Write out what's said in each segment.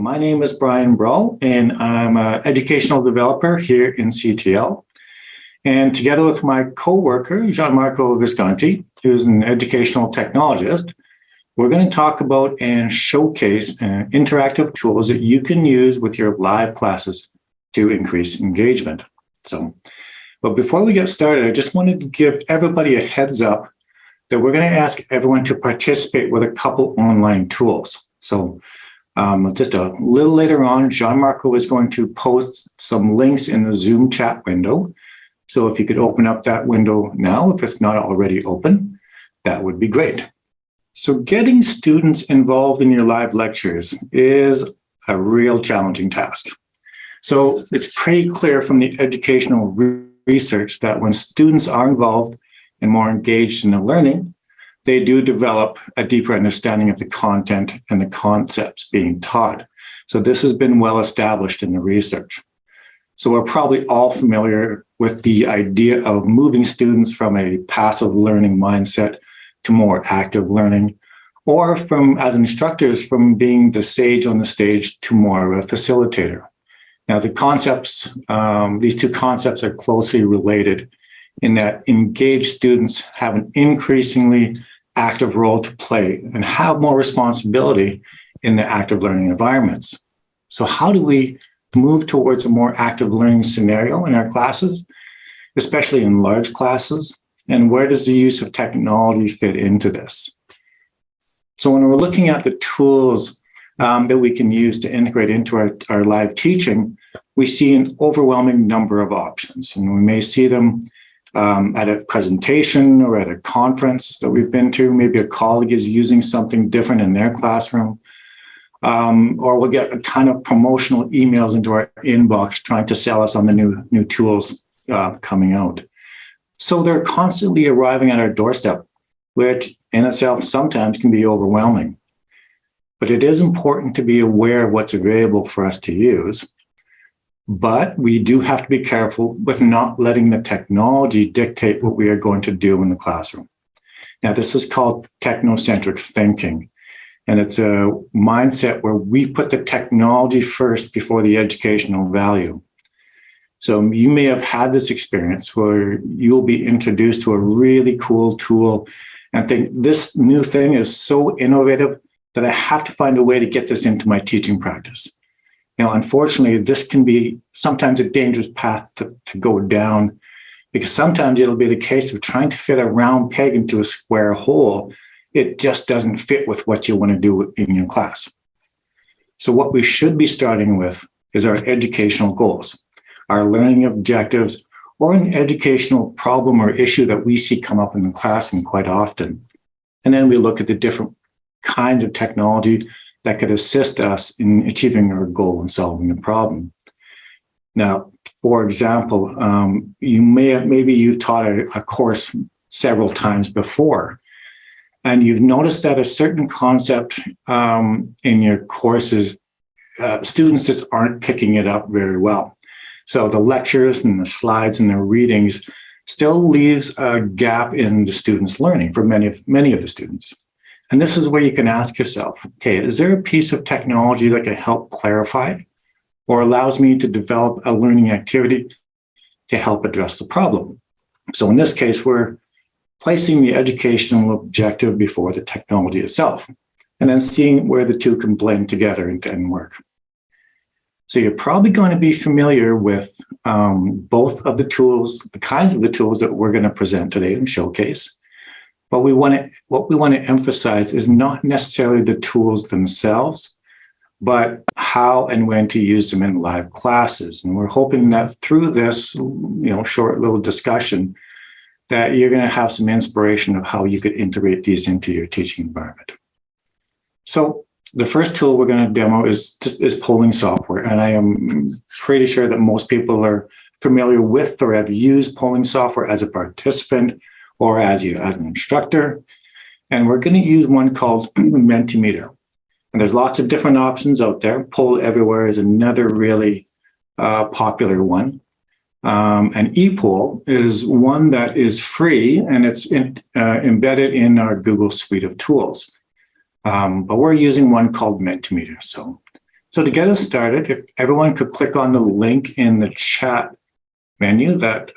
My name is Braul, and I'm an educational developer here in CTL. And together with my co-worker, Gianmarco Visconti, who's an educational technologist, we're going to talk about and showcase interactive tools that you can use with your live classes to increase engagement. But before we get started, I just wanted to give everybody a heads up that we're going to ask everyone to participate with a couple online tools. Just a little later on, Gianmarco is going to post some links in the Zoom chat window. So if you could open up that window now, if it's not already open, that would be great. So getting students involved in your live lectures is a real challenging task. So it's pretty clear from the educational research that when students are involved and more engaged in the learning, they do develop a deeper understanding of the content and the concepts being taught. So this has been well established in the research. So we're probably all familiar with the idea of moving students from a passive learning mindset to more active learning, or from, as instructors, from being the sage on the stage to more of a facilitator. Now, the concepts, these two concepts are closely related in that engaged students have an increasingly active role to play and have more responsibility in the active learning environments. So how do we move towards a more active learning scenario in our classes, especially in large classes? And where does the use of technology fit into this? So when we're looking at the tools that we can use to integrate into our live teaching, we see an overwhelming number of options. And we may see them at a presentation or at a conference that we've been to. Maybe a colleague is using something different in their classroom. Or we'll get a ton of promotional emails into our inbox trying to sell us on the new tools coming out. So they're constantly arriving at our doorstep, which in itself sometimes can be overwhelming. But it is important to be aware of what's available for us to use. But we do have to be careful with not letting the technology dictate what we are going to do in the classroom. Now, this is called technocentric thinking. And it's a mindset where we put the technology first before the educational value. So you may have had this experience where you'll be introduced to a really cool tool and think this new thing is so innovative that I have to find a way to get this into my teaching practice. Now, unfortunately, this can be sometimes a dangerous path to go down, because sometimes it'll be the case of trying to fit a round peg into a square hole. It just doesn't fit with what you want to do in your class. So what we should be starting with is our educational goals, our learning objectives, or an educational problem or issue that we see come up in the classroom quite often. And then we look at the different kinds of technology that could assist us in achieving our goal and solving the problem. Now, for example, maybe you've taught a course several times before, and you've noticed that a certain concept in your courses, students just aren't picking it up very well. So the lectures and the slides and the readings still leaves a gap in the students' learning for many of the students. And this is where you can ask yourself, okay, is there a piece of technology that can help clarify or allows me to develop a learning activity to help address the problem? So in this case, we're placing the educational objective before the technology itself, and then seeing where the two can blend together and work. So you're probably going to be familiar with both of the tools, the kinds of the tools that we're going to present today and showcase. But what we want to emphasize is not necessarily the tools themselves, but how and when to use them in live classes. And we're hoping that through this, short little discussion, that you're going to have some inspiration of how you could integrate these into your teaching environment. So the first tool we're going to demo is polling software. And I am pretty sure that most people are familiar with or have used polling software as a participant or as an instructor. And we're going to use one called Mentimeter. And there's lots of different options out there. Poll Everywhere is another really popular one. And ePoll is one that is free, and it's embedded in our Google suite of tools. But we're using one called Mentimeter. So So to get us started, if everyone could click on the link in the chat menu that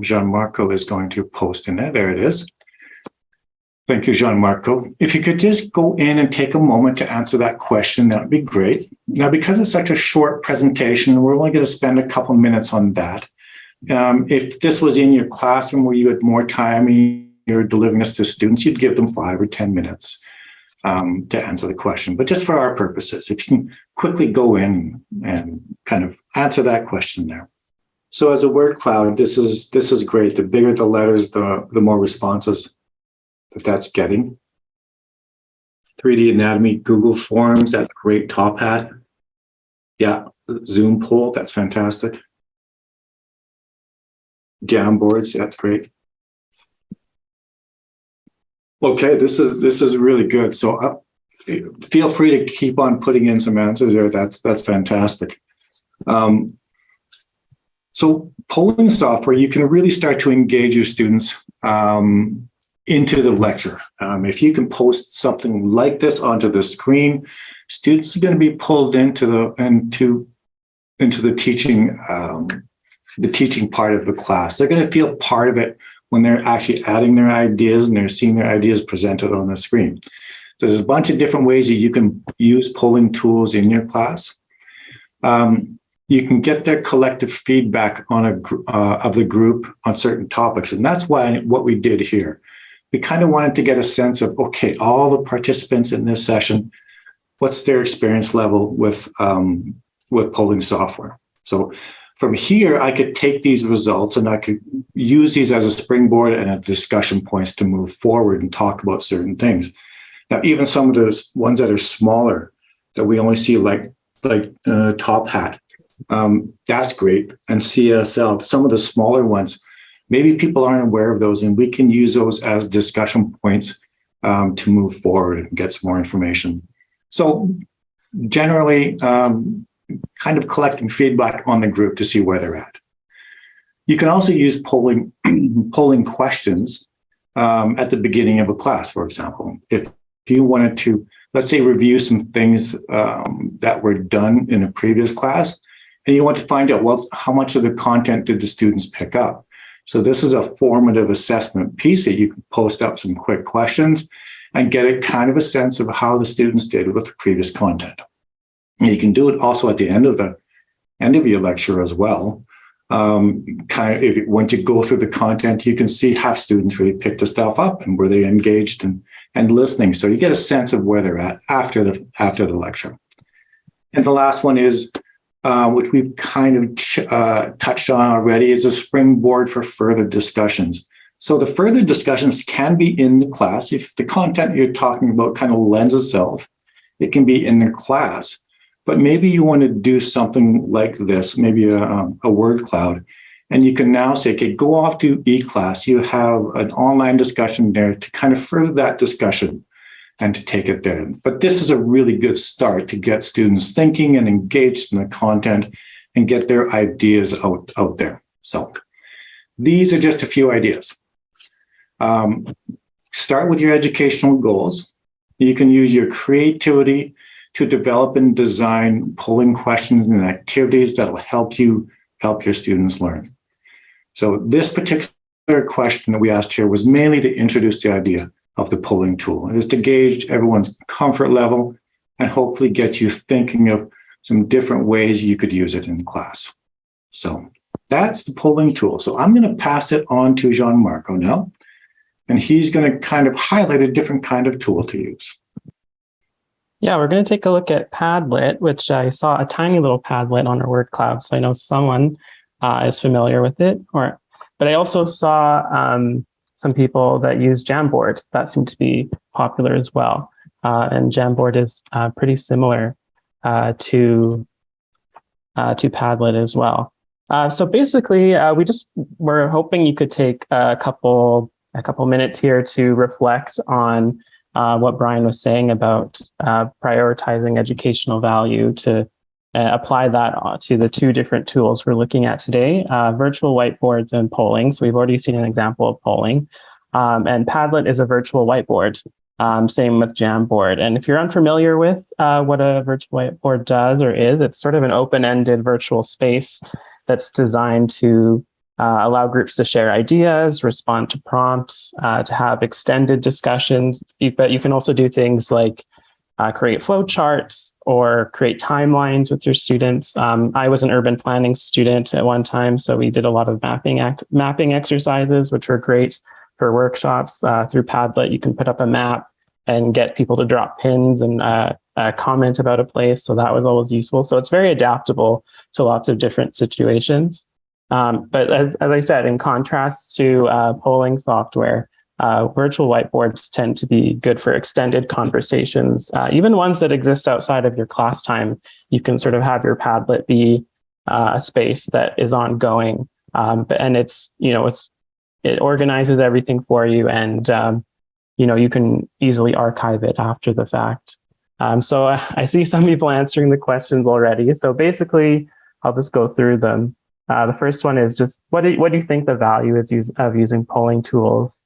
Jean-Marco is going to post in there. There it is. Thank you, Jean-Marco. If you could just go in and take a moment to answer that question, that would be great. Now, because it's such a short presentation, we're only going to spend a couple minutes on that. If this was in your classroom where you had more time and you're delivering this to students, you'd give them 5 or 10 minutes to answer the question. But just for our purposes, if you can quickly go in and kind of answer that question there. So as a word cloud, this is great. The bigger the letters, the more responses that's getting. 3D Anatomy, Google Forms, that's great. Top Hat. Yeah, Zoom poll, that's fantastic. Jamboards, that's great. Okay, this is really good. So feel free to keep on putting in some answers there. That's fantastic. So polling software, you can really start to engage your students into the lecture. If you can post something like this onto the screen, students are going to be pulled into the teaching part of the class. They're going to feel part of it when they're actually adding their ideas and they're seeing their ideas presented on the screen. So there's a bunch of different ways that you can use polling tools in your class. You can get their collective feedback on of the group on certain topics, and that's what we did here. We kind of wanted to get a sense of, okay, all the participants in this session, what's their experience level with polling software? So from here, I could take these results and I could use these as a springboard and a discussion points to move forward and talk about certain things. Now, even some of those ones that are smaller that we only see like Top Hat, that's great. And CSL, some of the smaller ones, maybe people aren't aware of those, and we can use those as discussion points to move forward and get some more information. So generally, kind of collecting feedback on the group to see where they're at. You can also use polling questions at the beginning of a class, for example. If you wanted to, let's say, review some things that were done in a previous class, and you want to find out, well, how much of the content did the students pick up? So this is a formative assessment piece that you can post up some quick questions and get a kind of a sense of how the students did with the previous content. And you can do it also at the end of your lecture as well. Once you go through the content, you can see how students really picked the stuff up and were they engaged and listening. So you get a sense of where they're at after the lecture. And the last one is, which we've kind of touched on already, is a springboard for further discussions. So the further discussions can be in the class. If the content you're talking about kind of lends itself, it can be in the class. But maybe you want to do something like this, maybe a word cloud, and you can now say, okay, go off to eClass. You have an online discussion there to kind of further that discussion and to take it there. But this is a really good start to get students thinking and engaged in the content and get their ideas out there. So these are just a few ideas. Start with your educational goals. You can use your creativity to develop and design polling questions and activities that will help your students learn. So this particular question that we asked here was mainly to introduce the idea of the polling tool. It is to gauge everyone's comfort level and hopefully get you thinking of some different ways you could use it in class. So that's the polling tool. So I'm going to pass it on to Jean-Marco now, and he's going to kind of highlight a different kind of tool to use. Yeah, we're going to take a look at Padlet, which I saw a tiny little Padlet on our word cloud. So I know someone is familiar with it. But I also saw some people that use Jamboard. That seemed to be popular as well. And Jamboard is pretty similar to Padlet as well. So basically, we're hoping you could take a couple minutes here to reflect on what Bryan was saying about prioritizing educational value, to apply that to the two different tools we're looking at today, virtual whiteboards and polling. So we've already seen an example of polling. And Padlet is a virtual whiteboard. Same with Jamboard. And if you're unfamiliar with what a virtual whiteboard does or is, it's sort of an open-ended virtual space that's designed to allow groups to share ideas, respond to prompts, to have extended discussions. But you can also do things like create flowcharts or create timelines with your students. I was an urban planning student at one time, so we did a lot of mapping exercises, which were great for workshops. Through Padlet, you can put up a map and get people to drop pins and comment about a place. So that was always useful. So it's very adaptable to lots of different situations. But as I said, in contrast to polling software, virtual whiteboards tend to be good for extended conversations, even ones that exist outside of your class time. You can sort of have your Padlet be a space that is ongoing, and it organizes everything for you, and you can easily archive it after the fact. So I see some people answering the questions already. So basically, I'll just go through them. The first one is just what do you think the value is of using polling tools?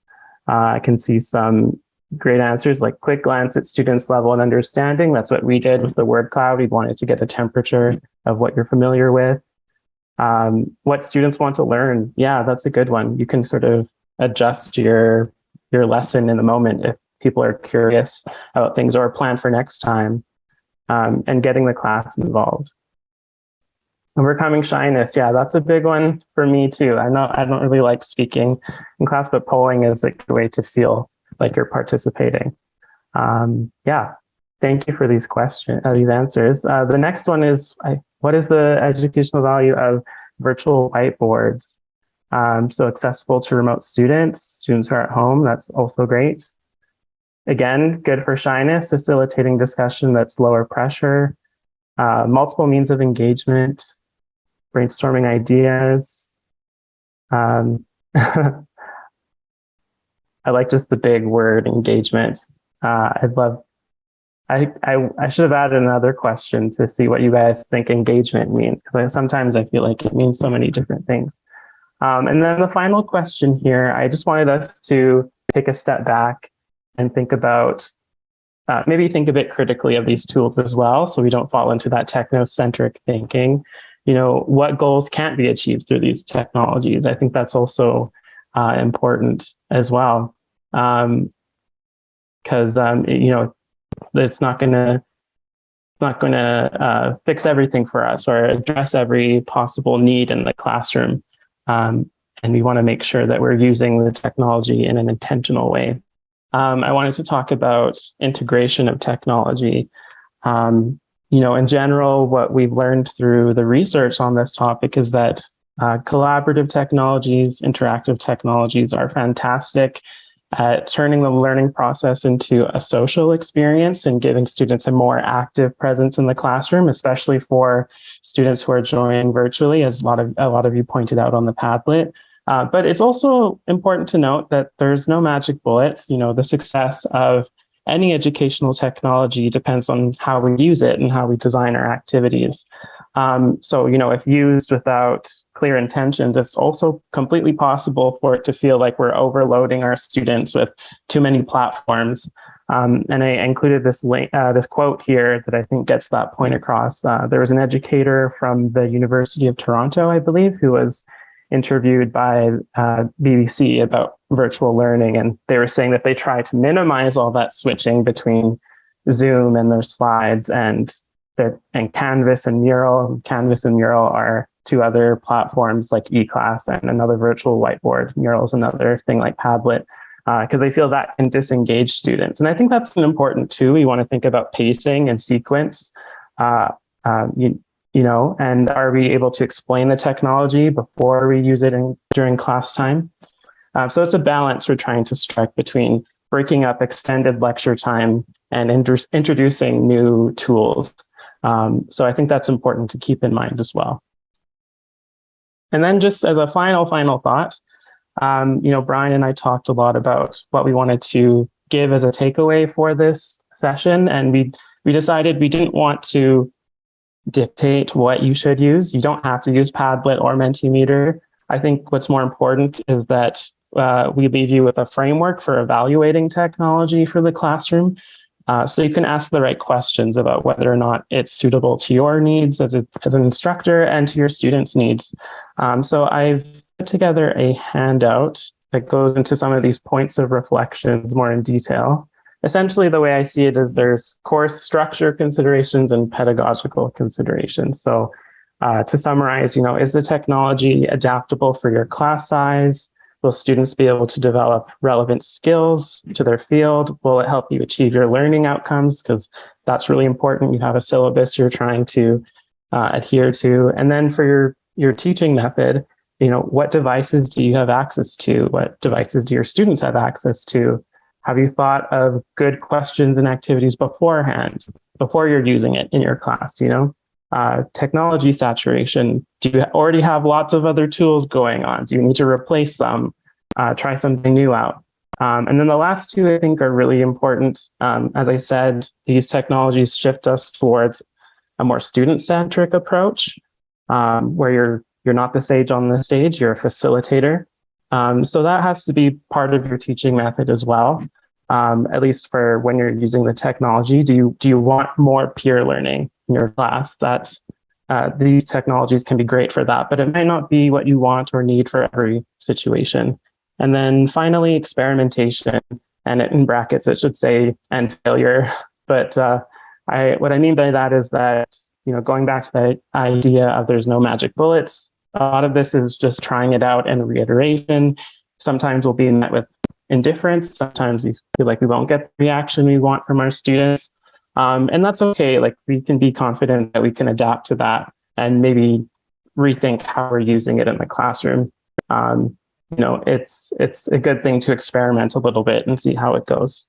I can see some great answers like quick glance at students' level and understanding. That's what we did with the word cloud. We wanted to get a temperature of what you're familiar with. What students want to learn. Yeah, that's a good one. You can sort of adjust your lesson in the moment if people are curious about things or plan for next time, and getting the class involved. Overcoming shyness. Yeah, that's a big one for me too. I don't really like speaking in class, but polling is a good way to feel like you're participating. Yeah, thank you for these questions, these answers. The next one is, what is the educational value of virtual whiteboards? So accessible to remote students who are at home, that's also great. Again, good for shyness, facilitating discussion that's lower pressure, multiple means of engagement, brainstorming ideas. I like just the big word engagement. I should have added another question to see what you guys think engagement means, because sometimes I feel like it means so many different things. And then the final question here, I just wanted us to take a step back and think about, maybe think a bit critically of these tools as well, so we don't fall into that technocentric thinking. What goals can't be achieved through these technologies? I think that's also important as well, because it's not going to fix everything for us or address every possible need in the classroom. And we want to make sure that we're using the technology in an intentional way. I wanted to talk about integration of technology. In general, what we've learned through the research on this topic is that collaborative technologies, interactive technologies are fantastic at turning the learning process into a social experience and giving students a more active presence in the classroom, especially for students who are joining virtually, as a lot of you pointed out on the Padlet. But it's also important to note that there's no magic bullets. The success of any educational technology depends on how we use it and how we design our activities. So, if used without clear intentions, it's also completely possible for it to feel like we're overloading our students with too many platforms. And I included this link, this quote here that I think gets that point across. There was an educator from the University of Toronto, I believe, who was interviewed by BBC about virtual learning, and they were saying that they try to minimize all that switching between Zoom and their slides and Canvas and Mural. Canvas and Mural are two other platforms like eClass, and another virtual whiteboard. Mural is another thing like Padlet, because they feel that can disengage students. And I think that's important too. We want to think about pacing and sequence. And are we able to explain the technology before we use it during class time? So it's a balance we're trying to strike between breaking up extended lecture time and introducing new tools. So I think that's important to keep in mind as well. And then just as a final thought, Bryan and I talked a lot about what we wanted to give as a takeaway for this session. And we decided we didn't want to dictate what you should use. You don't have to use Padlet or Mentimeter. I think what's more important is that we leave you with a framework for evaluating technology for the classroom. So you can ask the right questions about whether or not it's suitable to your needs as an instructor and to your students' needs. So I've put together a handout that goes into some of these points of reflections more in detail. Essentially, the way I see it is there's course structure considerations and pedagogical considerations. So to summarize, is the technology adaptable for your class size? Will students be able to develop relevant skills to their field? Will it help you achieve your learning outcomes? Because that's really important. You have a syllabus you're trying to adhere to. And then for your teaching method, what devices do you have access to? What devices do your students have access to? Have you thought of good questions and activities beforehand, before you're using it in your class? Technology saturation. Do you already have lots of other tools going on? Do you need to replace them? Try something new out. And then the last two, I think, are really important. As I said, these technologies shift us towards a more student-centric approach, where you're not the sage on the stage, you're a facilitator. So that has to be part of your teaching method as well. At least for when you're using the technology. Do you want more peer learning in your class? These technologies can be great for that, but it might not be what you want or need for every situation. And then finally, experimentation, and in brackets it should say "and failure." But what I mean by that is that going back to the idea of there's no magic bullets. A lot of this is just trying it out and reiteration. Sometimes we'll be met with indifference. Sometimes we feel like we won't get the reaction we want from our students. And that's okay. Like, we can be confident that we can adapt to that and maybe rethink how we're using it in the classroom. It's a good thing to experiment a little bit and see how it goes.